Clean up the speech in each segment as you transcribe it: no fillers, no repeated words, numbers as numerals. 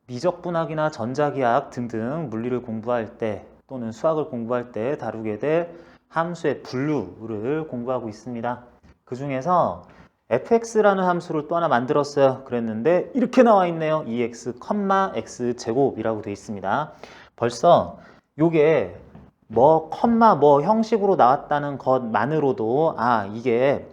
미적분학이나 전자기학 등등 물리를 공부할 때 또는 수학을 공부할 때 다루게 될 함수의 분류를 공부하고 있습니다. 그 중에서 fx라는 함수를 또 하나 만들었어요. 그랬는데 이렇게 나와 있네요. 2x, x제곱이라고 되어 있습니다. 벌써 요게 뭐 형식으로 나왔다는 것만으로도 이게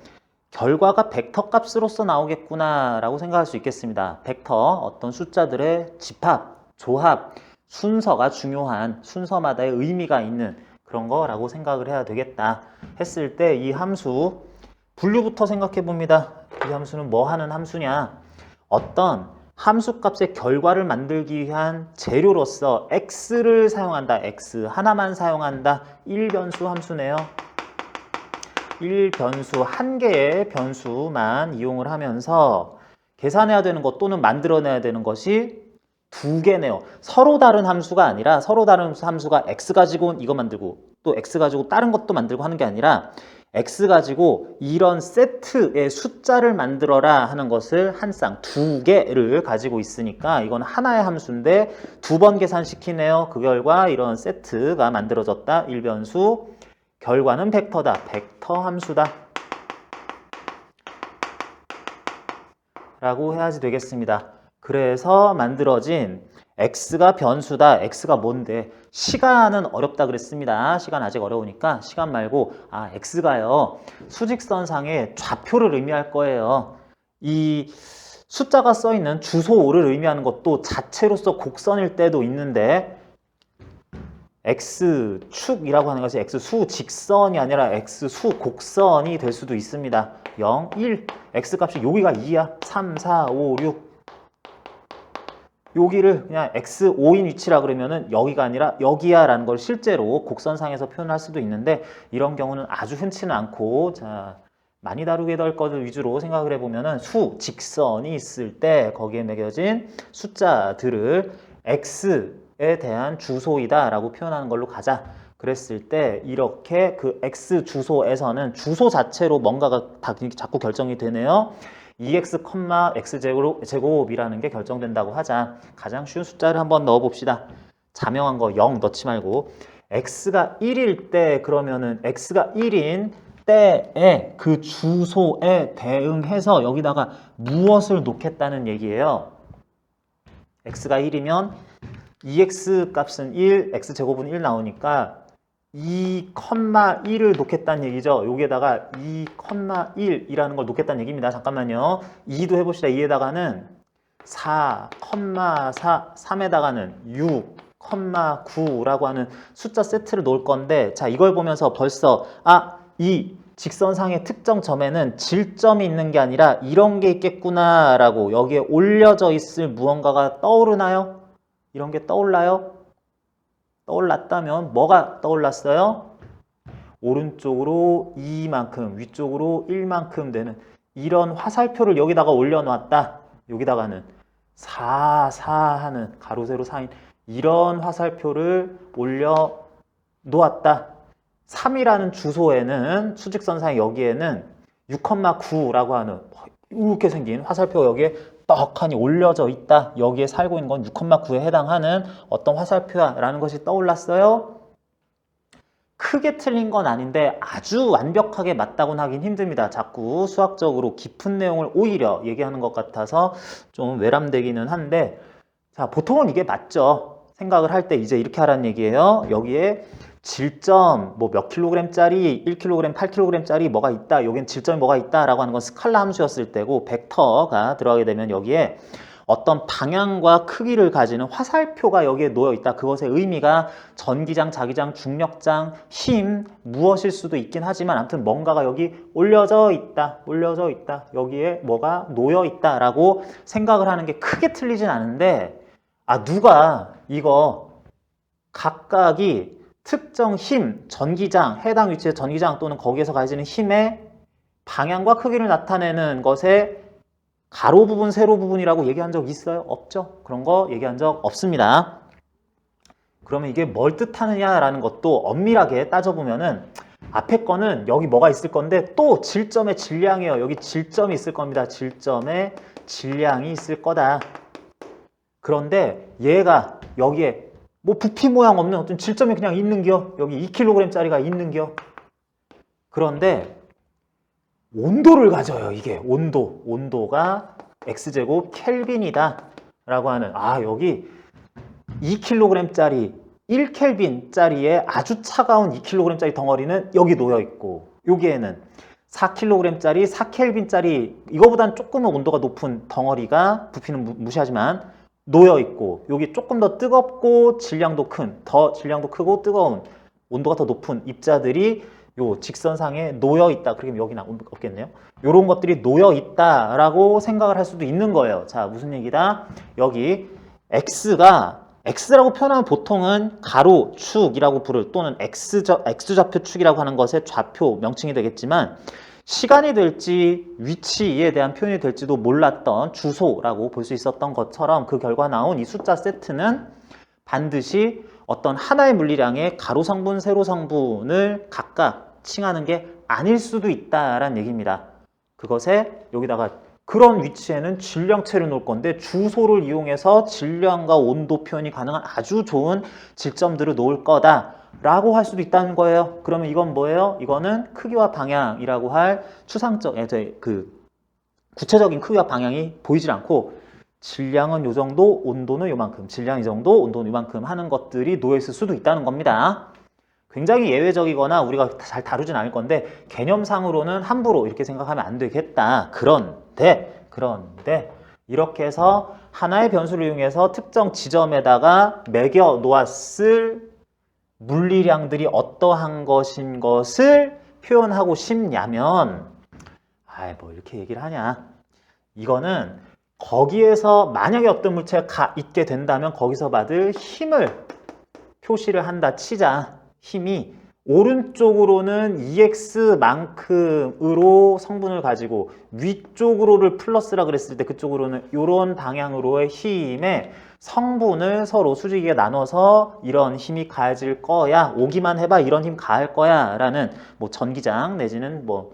결과가 벡터 값으로서 나오겠구나 라고 생각할 수 있겠습니다. 벡터, 어떤 숫자들의 집합, 조합, 순서가 중요한, 순서마다의 의미가 있는 그런 거라고 생각을 해야 되겠다 했을 때 이 함수 분류부터 생각해 봅니다. 이 함수는 뭐 하는 함수냐? 어떤 함수값의 결과를 만들기 위한 재료로서 x를 사용한다. x 하나만 사용한다. 1변수 함수네요. 1변수 한 개의 변수만 이용을 하면서 계산해야 되는 것 또는 만들어내야 되는 것이 두 개네요. 서로 다른 함수가 아니라 서로 다른 함수가 x 가지고 이거 만들고 또 x 가지고 다른 것도 만들고 하는 게 아니라 x 가지고 이런 세트의 숫자를 만들어라 하는 것을 한 쌍 두 개를 가지고 있으니까 이건 하나의 함수인데 두 번 계산시키네요. 그 결과 이런 세트가 만들어졌다. 1변수 결과는 벡터다. 벡터 함수다. 라고 해야지 되겠습니다. 그래서 만들어진 x가 변수다. x가 뭔데? 시간은 어렵다 그랬습니다. 시간 아직 어려우니까 시간 말고 x가요. 수직선상의 좌표를 의미할 거예요. 이 숫자가 써있는 주소를 의미하는 것도 자체로서 곡선일 때도 있는데 x축이라고 하는 것이 x수 직선이 아니라 x수 곡선이 될 수도 있습니다. 0, 1, x값이 여기가 2야. 3, 4, 5, 6 여기를 그냥 x5인 위치라 그러면은 여기가 아니라 여기야 라는 걸 실제로 곡선상에서 표현할 수도 있는데 이런 경우는 아주 흔치는 않고 자 많이 다루게 될 것을 위주로 생각을 해보면은 수, 직선이 있을 때 거기에 매겨진 숫자들을 x에 대한 주소이다 라고 표현하는 걸로 가자. 그랬을 때 이렇게 그 x 주소에서는 주소 자체로 뭔가가 자꾸 결정이 되네요. 2x, x제곱이라는 게 결정된다고 하자. 가장 쉬운 숫자를 한번 넣어봅시다. 자명한 거 0 넣지 말고 x가 1일 때 그러면은 x가 1인 때에 그 주소에 대응해서 여기다가 무엇을 놓겠다는 얘기예요. x가 1이면 2x 값은 1, x제곱은 1 나오니까 2,1을 놓겠다는 얘기죠. 여기에다가 2,1이라는 걸 놓겠다는 얘기입니다. 잠깐만요. 2도 해봅시다. 2에다가는 4,4, 3에다가는 6,9라고 하는 숫자 세트를 놓을 건데 자 이걸 보면서 벌써 이 직선상의 특정 점에는 질점이 있는 게 아니라 이런 게 있겠구나 라고 여기에 올려져 있을 무언가가 떠오르나요? 이런 게 떠올라요? 떠올랐다면 뭐가 떠올랐어요? 오른쪽으로 2만큼, 위쪽으로 1만큼 되는 이런 화살표를 여기다가 올려놨다. 여기다가는 4, 4 하는 가로, 세로, 4인 이런 화살표를 올려놓았다. 3이라는 주소에는 수직선상 여기에는 6,9라고 하는 이렇게 생긴 화살표가 여기에 떡하니 올려져 있다. 여기에 살고 있는 건 6,9에 해당하는 어떤 화살표야 라는 것이 떠올랐어요. 크게 틀린 건 아닌데 아주 완벽하게 맞다고는 하긴 힘듭니다. 자꾸 수학적으로 깊은 내용을 오히려 얘기하는 것 같아서 좀 외람되기는 한데 자 보통은 이게 맞죠. 생각을 할 때 이제 이렇게 하라는 얘기예요. 여기에 질점 뭐 몇 킬로그램짜리 1kg, 8kg짜리 뭐가 있다. 여기엔 질점이 뭐가 있다 라고 하는 건 스칼라 함수였을 때고 벡터가 들어가게 되면 여기에 어떤 방향과 크기를 가지는 화살표가 여기에 놓여 있다. 그것의 의미가 전기장, 자기장, 중력장, 힘 무엇일 수도 있긴 하지만 아무튼 뭔가가 여기 올려져 있다. 올려져 있다. 여기에 뭐가 놓여 있다 라고 생각을 하는 게 크게 틀리진 않은데 누가 이거 각각이 특정 힘, 전기장, 해당 위치의 전기장 또는 거기에서 가해지는 힘의 방향과 크기를 나타내는 것에 가로 부분, 세로 부분이라고 얘기한 적 있어요? 없죠? 그런 거 얘기한 적 없습니다. 그러면 이게 뭘 뜻하느냐라는 것도 엄밀하게 따져보면은 앞에 거는 여기 뭐가 있을 건데 또 질점의 질량이에요. 여기 질점이 있을 겁니다. 질점의 질량이 있을 거다. 그런데 얘가 여기에 뭐 부피 모양 없는 어떤 질점이 그냥 있는겨. 여기 2kg짜리가 있는겨. 그런데 온도를 가져요. 이게 온도가 x제곱 켈빈이다 라고 하는, 여기 2kg짜리 1켈빈짜리의 아주 차가운 2kg짜리 덩어리는 여기 놓여 있고, 여기에는 4kg짜리 4켈빈짜리 이거보단 조금은 온도가 높은 덩어리가, 부피는 무시하지만 놓여 있고, 여기 조금 더 뜨겁고 질량도 크고 뜨거운, 온도가 더 높은 입자들이 요 직선상에 놓여 있다. 그러면 여기는 없겠네요. 요런 것들이 놓여 있다라고 생각을 할 수도 있는 거예요. 자, 무슨 얘기다? 여기 X라고 표현하면 보통은 가로 축이라고 부를, 또는 X좌표 축이라고 하는 것의 좌표 명칭이 되겠지만, 시간이 될지 위치에 대한 표현이 될지도 몰랐던 주소라고 볼 수 있었던 것처럼, 그 결과 나온 이 숫자 세트는 반드시 어떤 하나의 물리량의 가로 성분, 세로 성분을 각각 칭하는 게 아닐 수도 있다라는 얘기입니다. 그것에 여기다가 그런 위치에는 질량체를 놓을 건데, 주소를 이용해서 질량과 온도 표현이 가능한 아주 좋은 질점들을 놓을 거다라고 할 수도 있다는 거예요. 그러면 이건 뭐예요? 이거는 크기와 방향이라고 할 추상적, 구체적인 크기와 방향이 보이질 않고, 질량은 요 정도, 온도는 요만큼, 질량 이 정도, 온도는 요만큼 하는 것들이 놓여있을 수도 있다는 겁니다. 굉장히 예외적이거나 우리가 잘 다루진 않을 건데, 개념상으로는 함부로 이렇게 생각하면 안 되겠다. 그런데 이렇게 해서 하나의 변수를 이용해서 특정 지점에다가 매겨 놓았을 물리량들이 어떠한 것인 것을 표현하고 싶냐면, 뭐 이렇게 얘기를 하냐. 이거는 거기에서 만약에 어떤 물체가 있게 된다면 거기서 받을 힘을 표시를 한다 치자. 힘이 오른쪽으로는 EX만큼으로 성분을 가지고, 위쪽으로를 플러스라 그랬을 때 그쪽으로는 이런 방향으로의 힘의 성분을 서로 수직에 나눠서 이런 힘이 가해질 거야, 오기만 해봐 이런 힘 가할 거야 라는, 뭐 전기장 내지는 뭐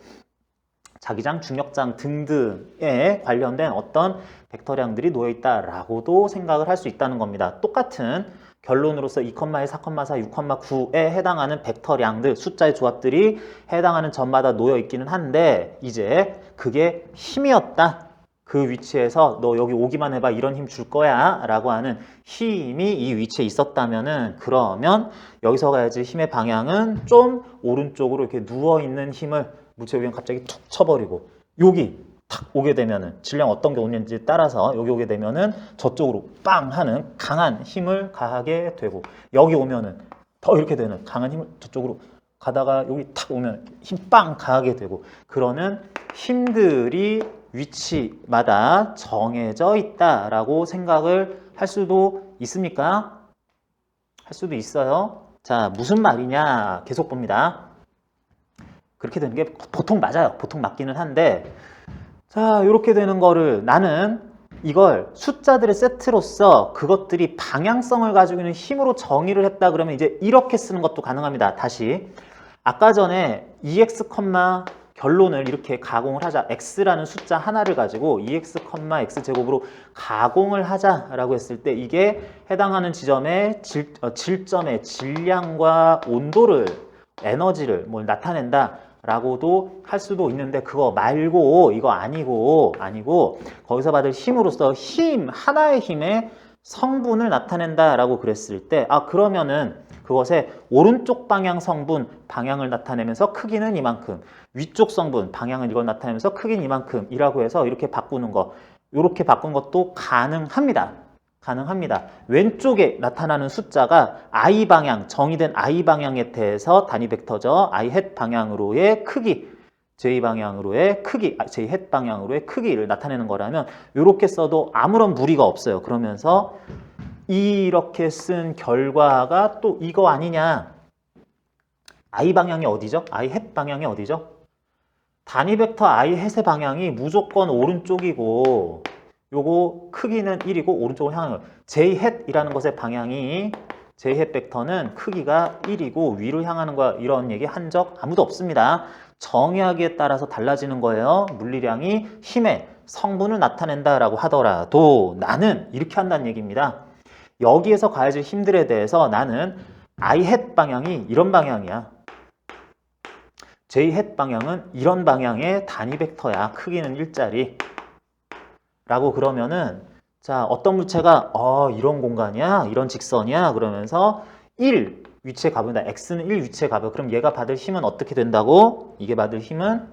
자기장, 중력장 등등에 관련된 어떤 벡터량들이 놓여있다라고도 생각을 할 수 있다는 겁니다. 똑같은 결론으로서 2,1, 4,4, 6,9에 해당하는 벡터량들, 숫자의 조합들이 해당하는 점마다 놓여 있기는 한데, 이제 그게 힘이었다. 그 위치에서 너 여기 오기만 해봐 이런 힘 줄 거야 라고 하는 힘이 이 위치에 있었다면은, 그러면 여기서 가야지 힘의 방향은 좀 오른쪽으로 이렇게 누워있는 힘을 물체 위에 갑자기 툭 쳐버리고, 여기 탁 오게 되면은, 질량 어떤 게 오는지 따라서 여기 오게 되면은 저쪽으로 빵 하는 강한 힘을 가하게 되고, 여기 오면은 더 이렇게 되는 강한 힘을 저쪽으로 가다가 여기 탁 오면 힘 빵 가하게 되고, 그러는 힘들이 위치마다 정해져 있다라고 생각을 할 수도 있습니까? 할 수도 있어요. 자, 무슨 말이냐 계속 봅니다. 그렇게 되는 게 보통 맞아요. 보통 맞기는 한데, 자, 이렇게 되는 거를 나는 이걸 숫자들의 세트로서 그것들이 방향성을 가지고 있는 힘으로 정의를 했다 그러면 이제 이렇게 쓰는 것도 가능합니다. 다시 아까 전에 EX, 결론을 이렇게 가공을 하자, x라는 숫자 하나를 가지고 EX, x제곱으로 가공을 하자라고 했을 때, 이게 해당하는 지점의 질점의 질량과 온도를, 에너지를 뭘 나타낸다 라고도 할 수도 있는데, 그거 말고, 이거 아니고 거기서 받을 힘으로서 하나의 힘의 성분을 나타낸다 라고 그랬을 때, 그러면은 그것의 오른쪽 방향 성분 방향을 나타내면서 크기는 이만큼, 위쪽 성분 방향은 이걸 나타내면서 크기는 이만큼 이라고 해서 이렇게 바꾸는 거, 이렇게 바꾼 것도 가능합니다. 왼쪽에 나타나는 숫자가 I 방향, 정의된 I 방향에 대해서 단위 벡터죠. I hat 방향으로의 크기, J 방향으로의 크기, J hat 방향으로의 크기를 나타내는 거라면 이렇게 써도 아무런 무리가 없어요. 그러면서 이렇게 쓴 결과가 또 이거 아니냐. I 방향이 어디죠? I hat 방향이 어디죠? 단위 벡터 I hat의 방향이 무조건 오른쪽이고, 요거 크기는 1이고 오른쪽을 향하는 거예요. J hat이라는 것의 방향이, J hat 벡터는 크기가 1이고 위를 향하는 거야, 이런 얘기 한 적 아무도 없습니다. 정의하기에 따라서 달라지는 거예요. 물리량이 힘의 성분을 나타낸다라고 하더라도 나는 이렇게 한다는 얘기입니다. 여기에서 가해질 힘들에 대해서 나는 I hat 방향이 이런 방향이야. J hat 방향은 이런 방향의 단위 벡터야. 크기는 일자리. 라고 그러면은 자, 어떤 물체가 이런 공간이야? 이런 직선이야? 그러면서 1 위치에 가본다. X는 1 위치에 가봐. 그럼 얘가 받을 힘은 어떻게 된다고? 이게 받을 힘은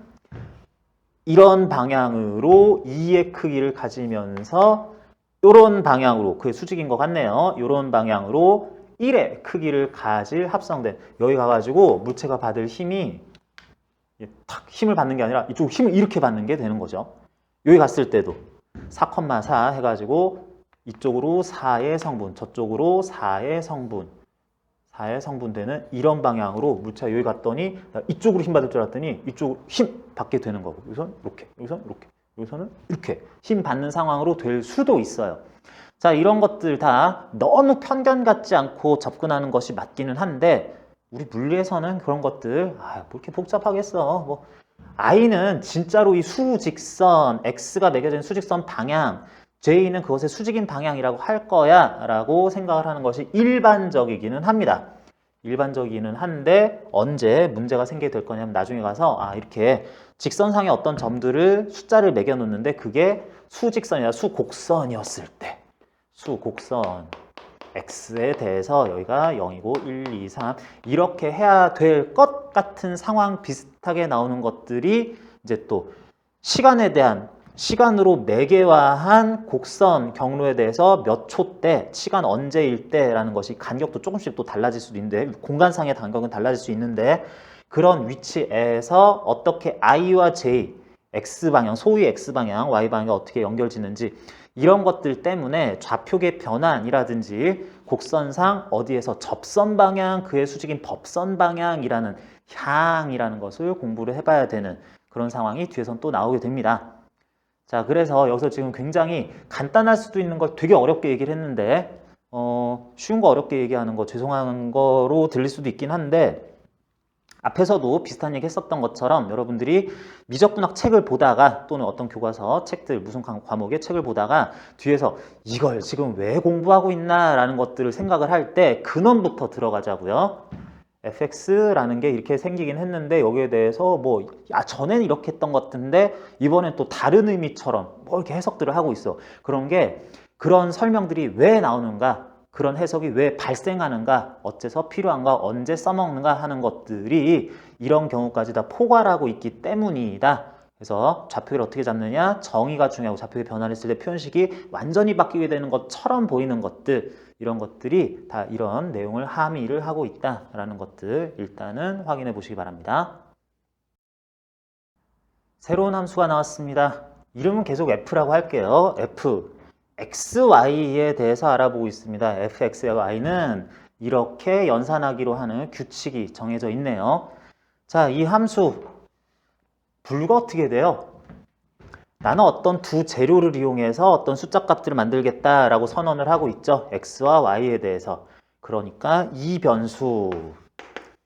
이런 방향으로 2의 크기를 가지면서 이런 방향으로, 그게 수직인 것 같네요. 이런 방향으로 1의 크기를 가질 합성된, 여기 가가지고 물체가 받을 힘이 탁 힘을 받는 게 아니라 이쪽 힘을 이렇게 받는 게 되는 거죠. 여기 갔을 때도 4,4 해가지고 이쪽으로 4의 성분, 저쪽으로 4의 성분, 4의 성분 되는 이런 방향으로 물체가 여기 갔더니 이쪽으로 힘 받을 줄 알았더니 이쪽으로 힘 받게 되는 거고, 여기서는 이렇게, 여기서는 이렇게, 여기서는 이렇게 힘 받는 상황으로 될 수도 있어요. 자, 이런 것들 다 너무 편견 갖지 않고 접근하는 것이 맞기는 한데 우리 물리에서는 그런 것들 뭐 이렇게 복잡하겠어. 뭐 I는 진짜로 이 수직선, X가 매겨진 수직선 방향, J는 그것의 수직인 방향이라고 할 거야 라고 생각을 하는 것이 일반적이기는 합니다. 일반적이기는 한데 언제 문제가 생기게 될 거냐면 나중에 가서 이렇게 직선상의 어떤 점들을 숫자를 매겨 놓는데 그게 수직선이나 수곡선이었을 때 수곡선 X에 대해서 여기가 0이고 1, 2, 3 이렇게 해야 될 것 같은 상황 비슷하게 나오는 것들이 이제 또 시간에 대한 시간으로 매개화한 곡선 경로에 대해서 몇 초 때, 시간 언제일 때라는 것이 간격도 조금씩 또 달라질 수도 있는데 공간상의 간격은 달라질 수 있는데 그런 위치에서 어떻게 I와 J, X방향, 소위 X방향, Y방향이 어떻게 연결짓는지 이런 것들 때문에 좌표계 변환이라든지 곡선상 어디에서 접선 방향, 그의 수직인 법선 방향이라는 향이라는 것을 공부를 해봐야 되는 그런 상황이 뒤에선 또 나오게 됩니다. 자, 그래서 여기서 지금 굉장히 간단할 수도 있는 걸 되게 어렵게 얘기를 했는데 쉬운 거 어렵게 얘기하는 거 죄송한 거로 들릴 수도 있긴 한데 앞에서도 비슷한 얘기 했었던 것처럼 여러분들이 미적분학 책을 보다가 또는 어떤 교과서 책들 무슨 과목의 책을 보다가 뒤에서 이걸 지금 왜 공부하고 있나 라는 것들을 생각을 할 때 근원부터 들어가자고요. fx라는 게 이렇게 생기긴 했는데 여기에 대해서 전에는 이렇게 했던 것 같은데 이번엔 또 다른 의미처럼 이렇게 해석들을 하고 있어. 그런 게 그런 설명들이 왜 나오는가, 그런 해석이 왜 발생하는가, 어째서 필요한가, 언제 써먹는가 하는 것들이 이런 경우까지 다 포괄하고 있기 때문이다. 그래서 좌표를 어떻게 잡느냐, 정의가 중요하고 좌표의 변화를 했을 때 표현식이 완전히 바뀌게 되는 것처럼 보이는 것들, 이런 것들이 다 이런 내용을 함의를 하고 있다라는 것들 일단은 확인해 보시기 바랍니다. 새로운 함수가 나왔습니다. 이름은 계속 F라고 할게요. F. XY에 대해서 알아보고 있습니다. fx와 y는 이렇게 연산하기로 하는 규칙이 정해져 있네요. 자, 이 함수 분류가 어떻게 돼요? 나는 어떤 두 재료를 이용해서 어떤 숫자 값들을 만들겠다라고 선언을 하고 있죠. x와 y에 대해서. 그러니까 이 변수,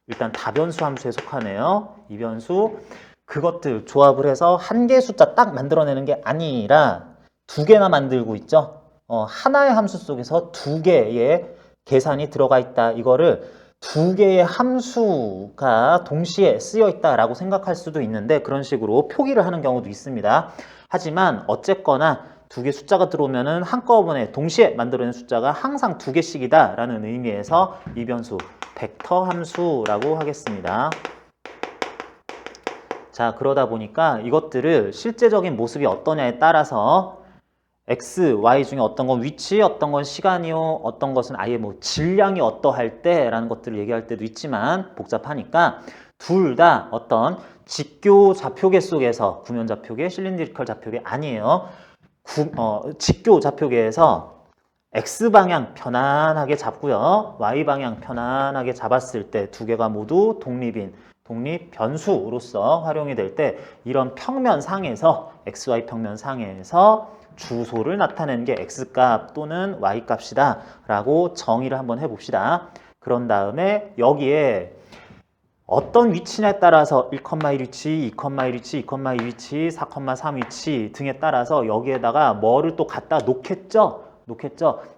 일단 다변수 함수에 속하네요. 이 변수, 그것들 조합을 해서 한 개의 숫자 딱 만들어내는 게 아니라 두 개나 만들고 있죠. 하나의 함수 속에서 두 개의 계산이 들어가 있다. 이거를 두 개의 함수가 동시에 쓰여 있다라고 생각할 수도 있는데 그런 식으로 표기를 하는 경우도 있습니다. 하지만 어쨌거나 두 개 숫자가 들어오면은 한꺼번에 동시에 만들어낸 숫자가 항상 두 개씩이다 라는 의미에서 이 변수 벡터 함수라고 하겠습니다. 자, 그러다 보니까 이것들을 실제적인 모습이 어떠냐에 따라서 x, y 중에 어떤 건 위치, 어떤 건 시간이요, 어떤 것은 아예 질량이 어떠할 때 라는 것들을 얘기할 때도 있지만 복잡하니까 둘 다 어떤 직교 좌표계 속에서 구면 좌표계, 실린드리컬 좌표계 아니에요. 직교 좌표계에서 x방향 편안하게 잡고요. y방향 편안하게 잡았을 때 두 개가 모두 독립 변수로서 활용이 될 때 이런 평면상에서 xy 평면상에서 주소를 나타내는 게 x값 또는 y값이다 라고 정의를 한번 해봅시다. 그런 다음에 여기에 어떤 위치냐에 따라서 1,1 위치, 2,1 위치, 2,2 위치, 4,3 위치 등에 따라서 여기에다가 뭐를 또 갖다 놓겠죠?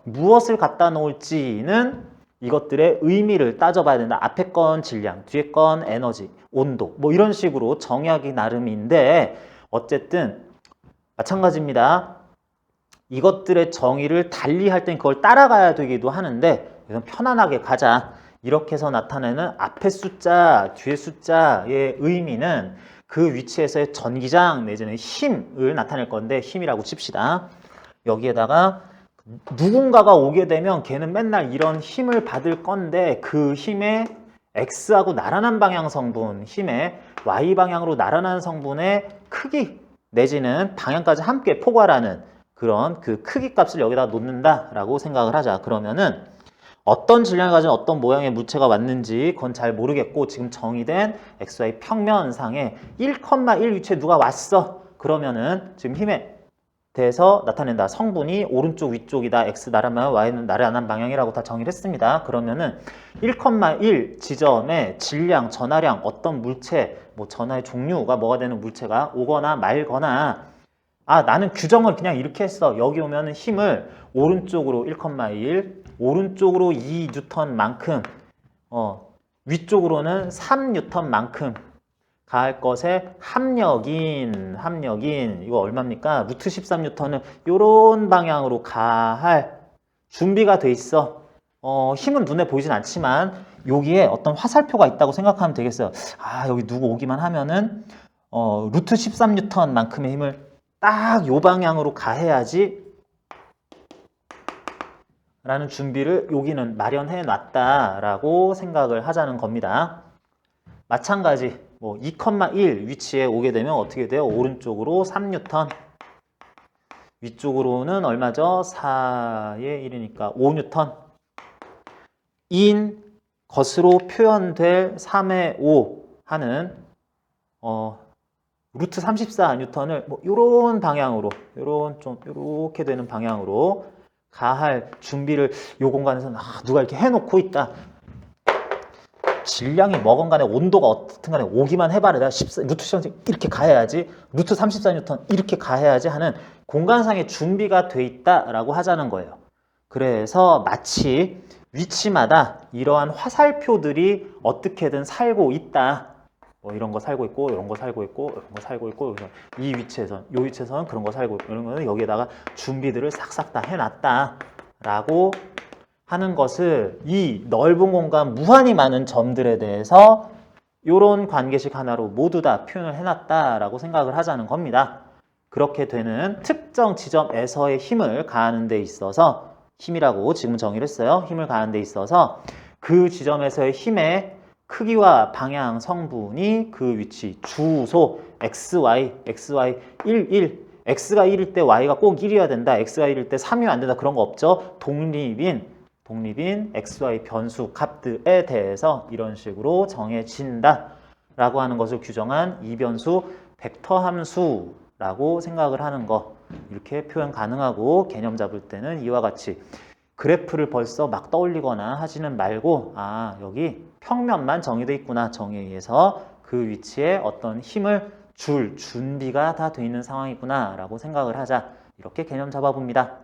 무엇을 갖다 놓을지는 이것들의 의미를 따져봐야 된다. 앞에 건 질량, 뒤에 건 에너지, 온도 뭐 이런 식으로 정의하기 나름인데 어쨌든 마찬가지입니다. 이것들의 정의를 달리 할 땐 그걸 따라가야 되기도 하는데 편안하게 가자. 이렇게 해서 나타내는 앞에 숫자, 뒤에 숫자의 의미는 그 위치에서의 전기장 내지는 힘을 나타낼 건데 힘이라고 칩시다. 여기에다가 누군가가 오게 되면 걔는 맨날 이런 힘을 받을 건데 그 힘의 X하고 나란한 방향 성분, 힘의 Y 방향으로 나란한 성분의 크기 내지는 방향까지 함께 포괄하는 그런 그 크기 값을 여기다 놓는다라고 생각을 하자. 그러면은 어떤 질량을 가진 어떤 모양의 물체가 왔는지 그건 잘 모르겠고 지금 정의된 XY 평면상에 1,1 위치에 누가 왔어. 그러면은 지금 힘에 대해서 나타낸다. 성분이 오른쪽 위쪽이다. X 나란한 Y는 나란한 방향이라고 다 정의를 했습니다. 그러면은 1,1 지점에 질량, 전하량, 어떤 물체, 뭐 전하의 종류가 뭐가 되는 물체가 오거나 말거나 나는 규정을 그냥 이렇게 했어. 여기 오면은 힘을 오른쪽으로 1,1 오른쪽으로 2N만큼 위쪽으로는 3N만큼 가할 것의 합력인 이거 얼마입니까? 루트 13N은 이런 방향으로 가할 준비가 돼 있어. 힘은 눈에 보이진 않지만 여기에 어떤 화살표가 있다고 생각하면 되겠어요. 여기 누구 오기만 하면은 루트 13N만큼의 힘을 딱 요 방향으로 가해야지 라는 준비를 여기는 마련해 놨다라고 생각을 하자는 겁니다. 마찬가지 2,1 위치에 오게 되면 어떻게 돼요? 오른쪽으로 3N 위쪽으로는 얼마죠? 4의 1이니까 5N 인 것으로 표현될 3의 5 하는 루트 34N을 요런 방향으로 요렇게 되는 방향으로 가할 준비를 요 공간에서 누가 이렇게 해놓고 있다. 질량이 뭐건 간에 온도가 어떻든 간에 오기만 해봐라. 내가 루트 14 이렇게 가해야지. 루트 34N 이렇게 가해야지 하는 공간상의 준비가 돼 있다라고 하자는 거예요. 그래서 마치 위치마다 이러한 화살표들이 어떻게든 살고 있다. 이런 거 살고 있고, 이런 거 살고 있고, 이런 거 살고 있고, 이 위치에선, 이 위치에서는 그런 거 살고 있고, 이런 거는 여기에다가 준비들을 싹싹 다 해놨다라고 하는 것을 이 넓은 공간 무한히 많은 점들에 대해서 이런 관계식 하나로 모두 다 표현을 해놨다라고 생각을 하자는 겁니다. 그렇게 되는 특정 지점에서의 힘을 가하는 데 있어서 힘이라고 지금 정의를 했어요. 힘을 가하는 데 있어서 그 지점에서의 힘의 크기와 방향 성분이 그 위치, 주소, XY 1, X가 1일 때 Y가 꼭 1이어야 된다. X가 1일 때 3이면 안 된다. 그런 거 없죠. 독립인 XY 변수 값들에 대해서 이런 식으로 정해진다 라고 하는 것을 규정한 이변수 벡터 함수라고 생각을 하는 거 이렇게 표현 가능하고 개념 잡을 때는 이와 같이 그래프를 벌써 막 떠올리거나 하지는 말고 여기 평면만 정의되어 있구나. 정의에 의해서 그 위치에 어떤 힘을 줄 준비가 다 돼 있는 상황이구나 라고 생각을 하자. 이렇게 개념 잡아봅니다.